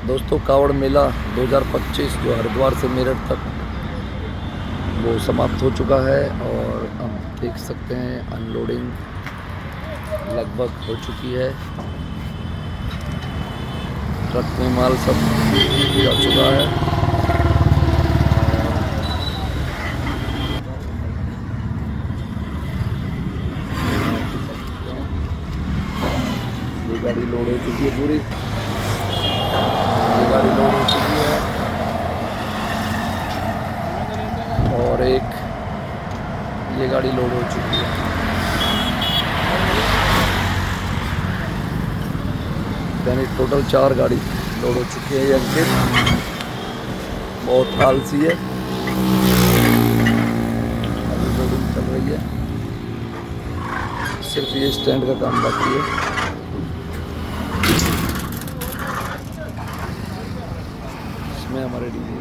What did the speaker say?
दोस्तों कावड़ मेला 2025 जो हरिद्वार से मेरठ तक वो समाप्त हो चुका है और हम देख सकते हैं अनलोडिंग लगभग हो चुकी है। ट्रक में माल सब जा चुका है। ये गाड़ी लोड हो चुकी है पूरी। ये गाड़ी लोड हो चुकी है और एक ये गाड़ी लोड हो चुकी है। यानी टोटल 4 गाड़ी लोड हो चुकी है। ये अंकित बहुत आलसी है। अभी लोडिंग चल रही है। सिर्फ ये स्टैंड का काम बाकी है। इसमें हमारे डीजी